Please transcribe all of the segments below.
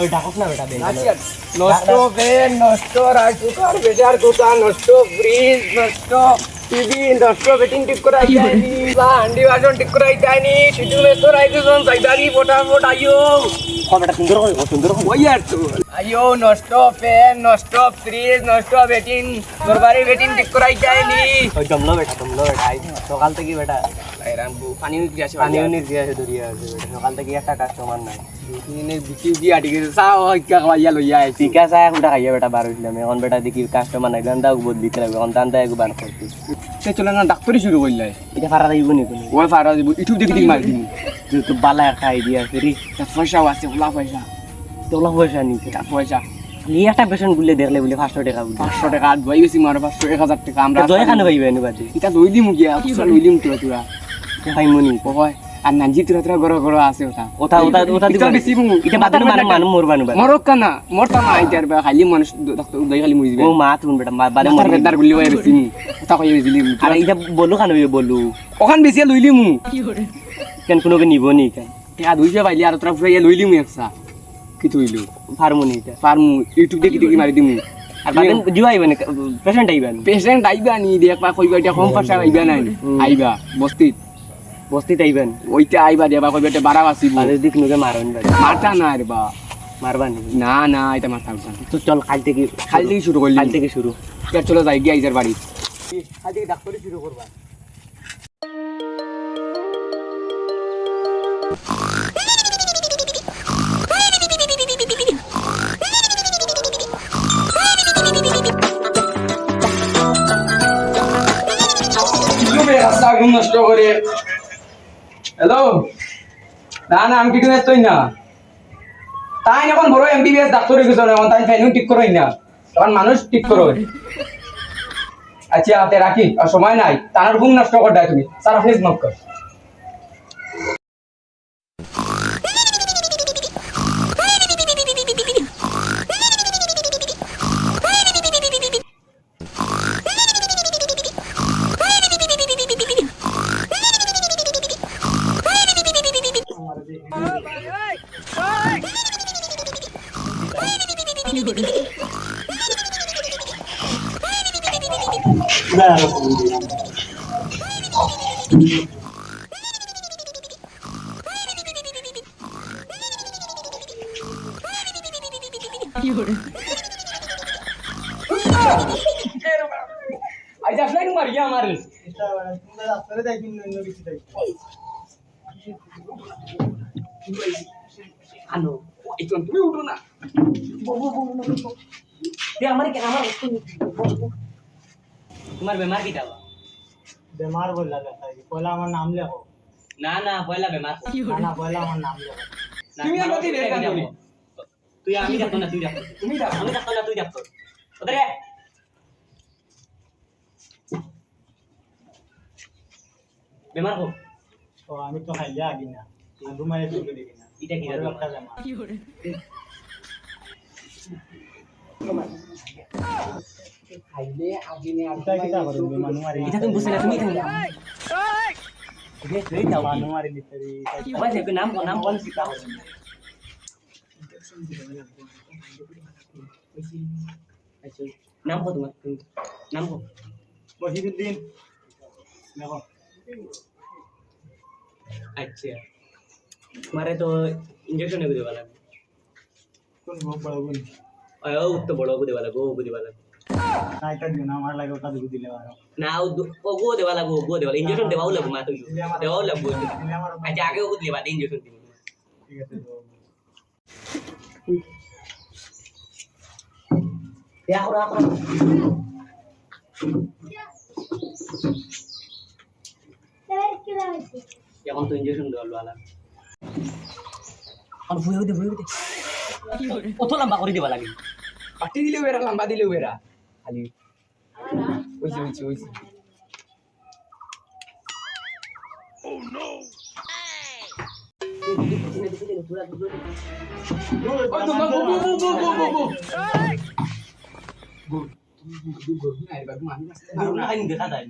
ওই ডাকস না বেটা বেন নষ্ট ফ্যান নষ্ট রাইস কুকার প্রেসার কুকার নষ্ট ফ্রিজ নষ্ট টিভি নষ্ট বেটিং ঠিক করাই যায়নি বা হান্ডি বাসন ঠিক করাই যায়নি শুধু মেসো রাইজন সাইদারি ফটাফট আইও বেটা সুন্দর ওই আর তো আইও নষ্ট ফ্যান নষ্ট ফ্রিজ নষ্ট বেটিং দরবারি বেটিং ঠিক করাই যায়নি ওই দমলো বেটা আই সকাল থেকে বেটা এরাম পানি কি আছে পানিও নিয়ে গিয়ে দরিয়া আছে বেটা সকাল থেকে একটা কাস্টমার নাই দিনে বিকি দি আটি গেছে সাও ইকা খাইয়া লইয়া আইছি ঠিক আছে একটা খাইয়া বেটা বার হইলাম এখন বেটা দেখি কাস্টমার নাই গান্দা বদলিতে লাগবে এখন দান্দা একবার করতে সে চলে না ডাক্তারি শুরু করলে এটা ফারা দিব নি কোনো ওই ফারা দিব ইউটিউব দেখি দেখি মার দিন তো বালা একটা আইডিয়া আছে রে পয়সা আছে ওলা পয়সা তোলা পয়সা নিতে পয়সা খালি একটা পেশেন্ট বলে দেখলে বলে 500 টাকা বলে 500 টাকা আট ভাই বেশি মার 500 1000 টাকা আমরা দয় খানে পাইবে নি বাদে এটা লই দিমু গিয়া লই দিমু তোরা খাই মনি কয় আর নাঞ্জি তোরা গড় আছে ওটা দিবা বেশি মু এটা বাদে মানুষ মরবানো বাদে মরক না মরতা না আইতার বা খালি মানুষ ডাক্তার দই খালি মরি দিবে ও মা তুমি বেটা বাদে মর বেদার গুলি ওই বেশি মু ওটা কই বেশি আর এটা বললো খানে বললো ওখান বেশি লই লিমু কেন কোনোকে নিব নি কেন টিয়া দুইশো পাইলি আর তোরা ফুরাইয়া লই লিমু একসা কি তুইলু ফার্মনি এটা ফার্মু ইউটিউব দেখি দেখি মারি দিমু আর বাদে দিবা আইবেন পেশেন্ট আইবেন পেশেন্ট আইবা নি দেখবা কইবা এটা কম পয়সা আইবা নাই আইবা বস্তিতে আইবেন ওইটা আইবা দেবা কইবা এটা বাড়া বাসিব বাদে দিক নগে মারন বাদে মারতা না রে বা মারবানি না এটা মারতা না তো চল কাল থেকে শুরু করলি কাল থেকে শুরু চলো যাই গিয়ে আইজার বাড়ি কাল থেকে ডাক্তারি শুরু করবা নষ্ট করে হ্যালো না আমি কিছু নেই না তাই এখন বড় এমবিবিএস ডাক্তার হয়ে গেছে এখন তাই ফ্যানিও ঠিক করোই না এখন মানুষ ঠিক করো আচ্ছা হাতে রাখি আর সময় নাই তার ঘুম নষ্ট কর দেয় তুমি স্যার আপনি নক কর আইজা ফ্লাইং মারিয়া মারে রাস্তায় যাই কিন্তু অন্য কিছু যাই আনো একটু তুমি উঠো না তোমার বেমার কি দাও বেমার বললা পয়লা আমার নাম লেখো না পয়লা বেমার না পয়লা আমার নাম লেখো তুমি আমাকে দেখা তুমি তুই আমি দেখো না তুই দেখো তুমি দাও আমি দেখো না তুই দেখো ওদের বেমার হোক তো আমি তো খাইয়া আগে না ঘুমাই চলে দেখি না এটা কি বড় বেমার একটা বেমার খাইলে আজিনে আর এটা কিটা করবে মানু মারি এটা তুমি বুঝছ না তুমি এখানে এই দাও মানু মারি লিটারি ওই যে নাম কোন সিটা আচ্ছা নাম কত তোমার নাম কত বহিদুদ্দিন দেখো আচ্ছা মারে তো ইনজেকশন এগো দেবা লাগে কোন বড় কোন ও তো বড় গো দেবা লাগে গো দেবা লাগে না এটা দিও না আমার লাগে ওটা দুধ দিলে পারো না ও গো দেবা লাগে গো দেবা ইনজেকশন দেবাও লাগবে মা তো দেবাও লাগবে আচ্ছা আগে ও দেবা ইনজেকশন দিব ঠিক আছে তো দেখো এখন তো ইনজেকশন দেওয়া লাগবে আর ভুয়ে দে কত লম্বা করে দেবা লাগে পাটি দিলে বেরা লম্বা দিলে বেরা খালি ওইছে দেখা যায়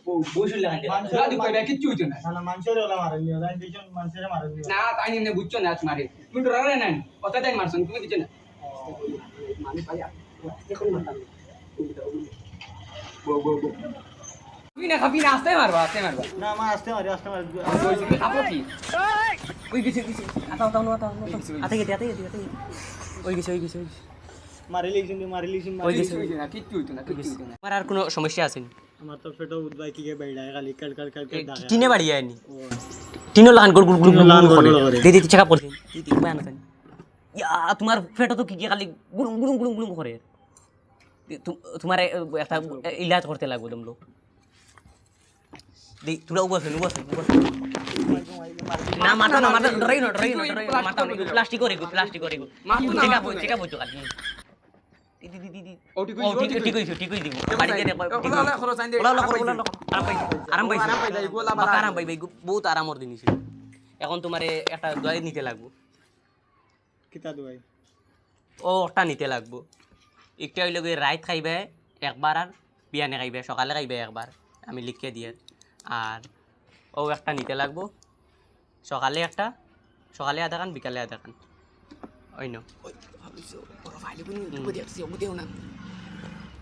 বসুল লাগান মানুষের দাদু কইবা কিচ্ছু হইতো না না না মানুষের ওলা মারেন নিও তাই দিছেন মানুষের মারেন নিও না তাই নিয়ে বুঝছো না মারে তুমি ডরারে না কত তাই মারছো তুমি দিছো না তুমি না খাবি না আস্তে মারবা না মা আসতে মারি খাবো কি ওই গেছে আতে গেতে ওই গেছে মারি লিখছেন ওই গেছে কিচ্ছু হইতো না আমার আর কোনো সমস্যা আছে নি আমার তো পেটো উদবাই কি কে বাইড়ায় খালি কাল দাগে টিনে বাড়ি আইনি টিনো লাগান গুল গুল গুল টিনো লাগান করে গুল করে। দিদি চেক আপ করছিস দিদি বায়ান আছে ইয়া তোমার পেটো তো কি কি খালি গুলুম গুলুম গুলুম গুলুম করে তোমার একটা ইলাজ করতে লাগবে তোমলো দি তোরা উবাসন না মাথা ডরাই না মাথা প্লাস্টিক করে চেক আপ হইতো কালি দিদি ঠিক হইছে দিব বাড়িতে আরাম পাইছে বহুত আরামর জিনিস এখন তোমারে একটা দই নিতে লাগবো কিতা দুয়াই ও ওটা নিতে লাগবো একটা হইলে রাইত খাইবে একবার আর বিয়ানে খাইবে সকালে খাইবে একবার আমি লিখে দিয়ে আর ও একটা নিতে লাগবো সকালে আধা খান বিকালে আধা খান ওই নো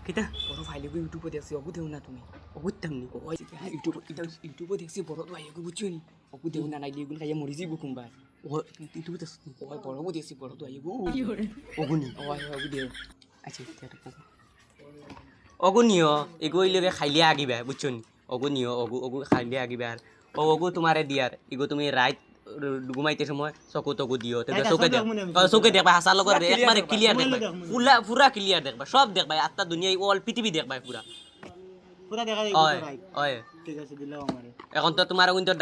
কিতা বড় ফাইলে ইউটিউবে দেখছি অগু দেও না তুমি বুঝতাম নি ইউটিউবে দেখছি বড় তো আইগু বুঝছো নি অগু দেও না নাইলে এগুন খাইয়া মরি যাইব কুম্বা ও ইউটিউবে তো ওই বড় দেখছি বড় তো আইগু অগুনি ওই অগু দেও আচ্ছা অগুনিও এগু ইলগে খাইলে আগিবা বুঝছো নি অগুনিও অগু খাইলে আগিবা আর অগু তোমারে দিয়ার এগু তুমি রাইত ঘুমাইতে সময় চকু তকু দিও চোখে দেখবা হাসার লগত একবারে ক্লিয়ার দেখবা পুরা ক্লিয়ার দেখবা সব দেখবা আত্মা দুনিয়া অল পৃথিবী দেখবা পুরা পুরা দেখা যায় হয় ঠিক আছে দিলাও আমারে এখন তো তোমার কিন্তু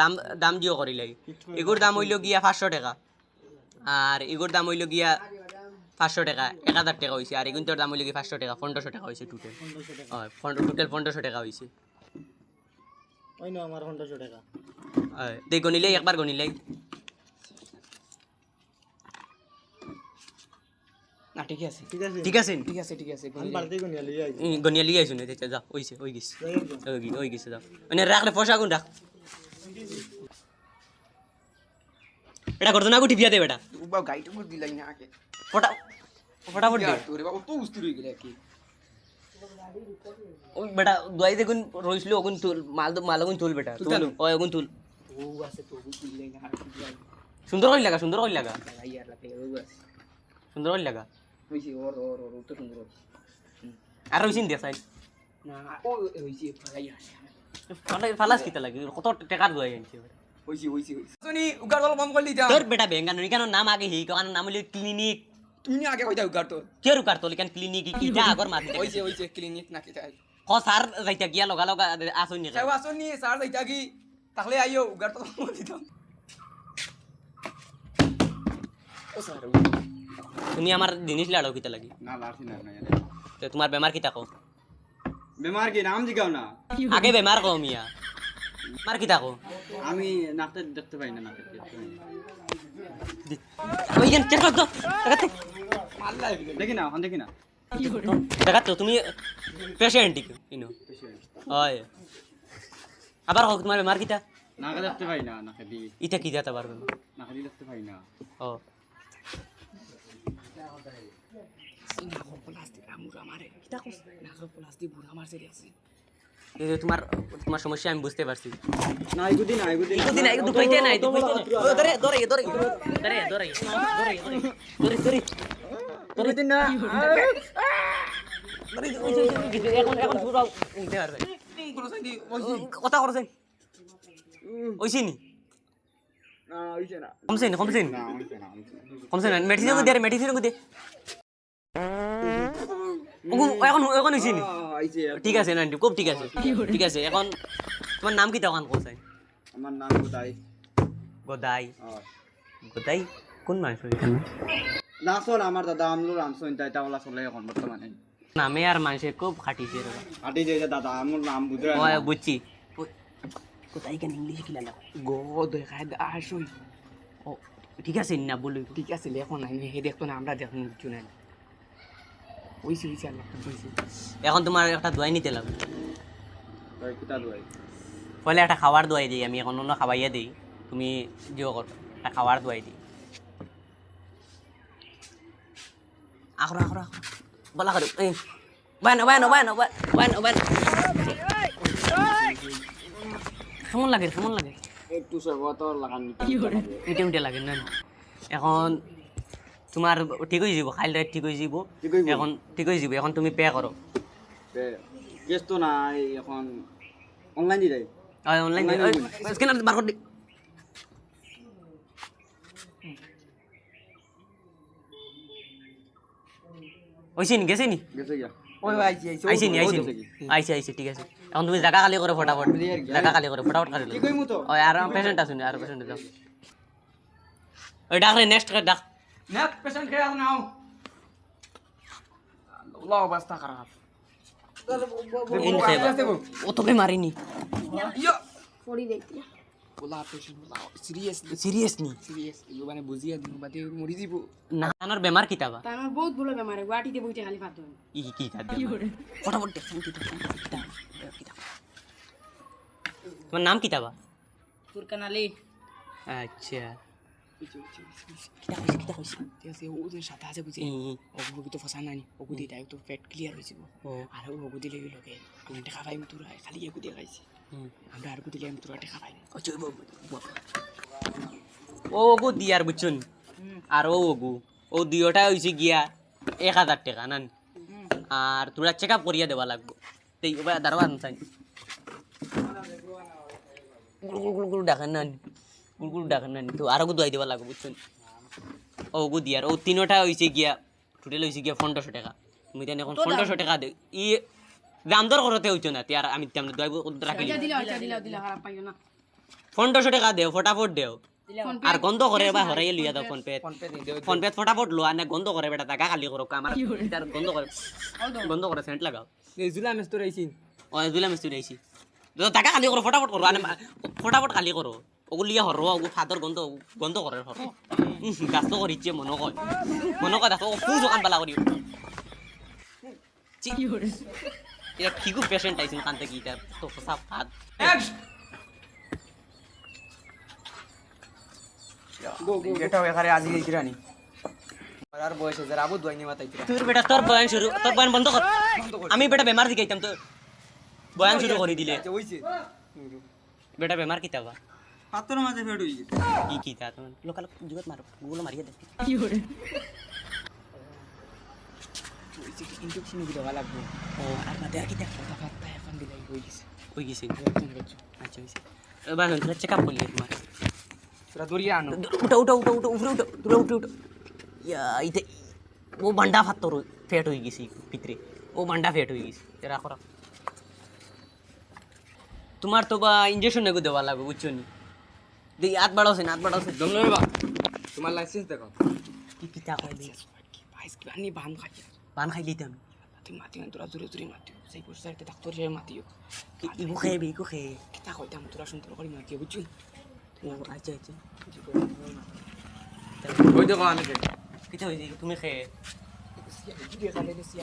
দাম দিও করি লাগে এগুর দাম হইল গিয়া 500 টাকা আর এগুর দাম হইল গিয়া 500 টাকা 1000 টাকা হইছে আর এগুনটার দাম হইল গিয়া 500 টাকা 1500 টাকা হইছে টোটাল হয় টোটাল 1500 টাকা হইছে ওই না আমার 1500 টাকা হয় দেই গনিলে একবার গনিলে না ঠিক আছে ঠিক আছে আমি বাড়িতে কোন গেলি আই গনিয়া লিয়ে আইছো না দেখে যা হইছে হই গেছে ওই গেছে যা মানে রাখলে পয়সা কোন রাখ এটা করতো না গুটি বিয়া দে বেটা উবা গাইড করে দিলাই না আগে ফটাফট দে তোরে বাবা তো উস্তুরি গেলে কি ওই বেটা দুয়াই দেখুন রইছিল ওগুন তুল মাল ওগুন তুল বেটা তুল ওই ওগুন তুল ও আছে তো দিলাই না সুন্দর কই লাগা ইয়ার লাগে ও আছে সুন্দর কই লাগা হইছে ওর তো সুন্দর আর রইছিন দে সাইড না ও হইছে ফালাইয়া ফালাস কিতা লাগে কত টাকা দুয়াই আনছে হইছে শুনি উগার বল বম করলি যা তোর বেটা বেঙ্গানো কেন নাম আগে হি কারণ নাম হইলো ক্লিনিক তুমি আগে কইতা উগার তো কে রুকার তো লিখান ক্লিনিক কি যা আগর মাত হইছে ক্লিনিক না কিতা ক সার যাইতা গিয়া লগা আসুন নি চাও আসনি স্যার যাইতা কি তাহলে আইও উগার তো বলি তো ও স্যার তুমি আমার জিনিস লাড়ো কিতা লাগি না লাঠি না তো তোমার বেমার কিতা কও বেমার কি নাম জিগাও না আগে বেমার কও মিয়া মার কিতা কও আমি নাকতে দেখতে পাই না নাকতে ওইখান চেক কর তো দেখাতে দেখি না দেখি না দেখাতো তুমি পেশেন্ট ইনো হয় আবার হোক তোমার বেমার কিতা নাকে দেখতে পাই না নাকে দি ইটা কি দিতে পারবে নাকে দি দেখতে পাই না ও নাগর প্লাস্টিক আমুরা মারে কিতা কস নাগর প্লাস্টিক বুড়া মারছে আছে এই যে তোমার সমস্যা আমি বুঝতে পারছি না এগুদি না দুপাইতে নাই ধরে দিন না এখন পুরো উঠতে পারবে কথা করছেন ওইছিনি না হইছে না কমছেন না হইছে না কমছেন মেডিসিন দে এখন হইছিনি আইছে ঠিক আছে না খুব ঠিক আছে এখন তোমার নাম কি তখন কোথায় আমার নাম গোদাই গোদাই কোন মানুষ এখানে না চল আমার দাদা আমলো রামসন তাইটা ওলা চলে এখন বর্তমানে নামে আর মানুষে খুব খাটিছে হাঁটি যে দাদা আমার নাম বুঝরা ওই বুঝছি কোথায় কেন ইংলিশ কি লাগা গো দেখায় আসই ও ঠিক আছে না বলি ঠিক আছে লেখো না হে দেখতো না আমরা দেখুন কিছু নাই ওইছে আল্লাহ কইছে এখন তোমার একটা দোয়াই নিতে লাগবে কিতা দোয়াই পহলে একটা খাবার দোয়াই দিই আমি এখন অন্য খাওয়াইয়া দিই তুমি জিও কর একটা খাবার দোয়াই দিই আখরো আখরো আখরো বলা করো এই বানো বানো বানো বানো বানো কেমন লাগে একটু সবতর লাগান মিটে মিটে লাগে না এখন তোমার ঠিক হয়ে যাব খাইল রাত ঠিক হয়ে যাব ঠিক হইব? এখন ঠিক হয়ে যাব এখন তুমি পে করো কেস তো নাই এখন অনলাইন দি দেয় অনলাইন Online স্ক্যানার বার কর দি ওইছিন গেছে নি গেছে গিয়া ওই আইছি আইছি নি আইছি ঠিক আছে এখন তুমি জায়গা খালি করো ফটাফট জায়গা খালি করো ফটাফট খালি কি কইমু তো ওই আর পেশেন্ট আছে আর পেশেন্ট দাও ওই ডাক রে নেক্সট ডাক নেক্সট পেশেন্ট কে নাও আল্লাহ অবস্থা খারাপ ও তোকে মারিনি ইয়া পড়ি দেখি OLA patient OLA seriously serious নি মানে বুঝিয়া দিন বাদে মরি যাব না আনার বেমার কিতাবা তার আমার বহুত বড় বেমার গুয়াহাটিতে বইতে খালি ফাত ধরে ই কি কাজ ফটাফট দেখ তোমার নাম কিতাবা ফুরকান আলী আচ্ছা ঠিক আছে ও যে সাথে আছে বুঝি ওগুলো তো ফসা নাই ওগুলো দিয়ে তো পেট ক্লিয়ার হয়ে যাব আর ওগুলো দিলে লগে আমি টাকা পাইম তোরা খালি এগু দিয়ে খাইছি আমরা আর দিলে আমি তোরা টাকা পাইম ও ওগু দিয়ার বুঝছুন আর ও ওগু ও দুইটা হয়েছে গিয়া 1000 টাকা নান আর তোরা চেক আপ করিয়া দেওয়া লাগবো তাই ওবা দারোয়ান চাই গুল ডাকেন নান তো আর ওগু দোয়াই দেওয়া লাগবো বুঝছুন ও ওগু দিয়ার ও তিনটা হয়েছে গিয়া টোটাল হয়েছে গিয়া 1500 টাকা তুমি তেন এখন 1500 টাকা দে ই দাম দর করতে হইতো না তিয়ার আমি তেমন দোয়াইব রাখি দিলা খারাপ পাইও না 1500 টাকা দেও ফটাফট দেও ফোন আর গন্ধ করে বা হরাই লইয়া দাও ফোন পে ফটাফট লো আর না গন্ধ করে বেটা টাকা খালি করো আমার তার গন্ধ করে সেন্ট লাগাও জুলা মেস্তর আইছি ও জুলা মিস্ত্রি আইছি তো টাকা খালি করো ফটাফট করো আর ফটাফট খালি করো ওগুলো লিয়া হরো ওগু ফাদর গন্ধ করে হরো গাছ তো করিছে মনে কয় দেখো ফুল দোকান বালা করি এটা ঠিকও পেশেন্ট আইছেন কানতে কি এটা তো সব ফাদ এটা এখানে আজি গইরানি আর বয়সে যারা আবু দোয়াইনি মাতাইতি তোর বেটা তোর বয়ান বন্ধ কর আমি বেটা বেমার দিকাইতাম তো বয়ান শুরু করে দিলে হইছে বেটা বেমার কিতাবা পাত্র মাঝে ফেড হই গেছে কি তা তুমি লোকাল জুগত মারো গুলো মারিয়ে দে হইছে কি ইনজেকশন দিবা লাগবে ও আর বাদে আর কি দেখ কথা ফাত্তা এখন দিলাই হই গেছে ওই গেছে আচ্ছা হইছে এবার তোরা চেক আপ করলি তোমার তোরা দরিয়া আনো উঠো উপরে উঠো তোরা উঠো ইয়া ইতে ও বান্ডা ফাত্তর ফেট হয়ে গেছে ভিতরে ও বান্ডা ফেট হয়ে গেছে এরা করা তোমার তো বা ইনজেকশন নেগো দেওয়া লাগবে বুঝছো নি দেই হাত বাড়াওছে জমলে বা তোমার লাইসেন্স দেখো কি কিতা কই দি কি ভাইস কি আনি বান খাই পান খাই দিতাম তুই মাতি তোরা জোরে জোরে মাতিও সেই পোস্টারতে ডাক্তার রে মাতিও কি ইগু খেয়ে ইগু খেয়ে কিতা কইতাম তোরা সুন্দর করে মাতিও বুঝছো আচ্ছা ওই দেখো আমি কিতা হইছে তুমি খেয়ে ভিডিও চালে দিছি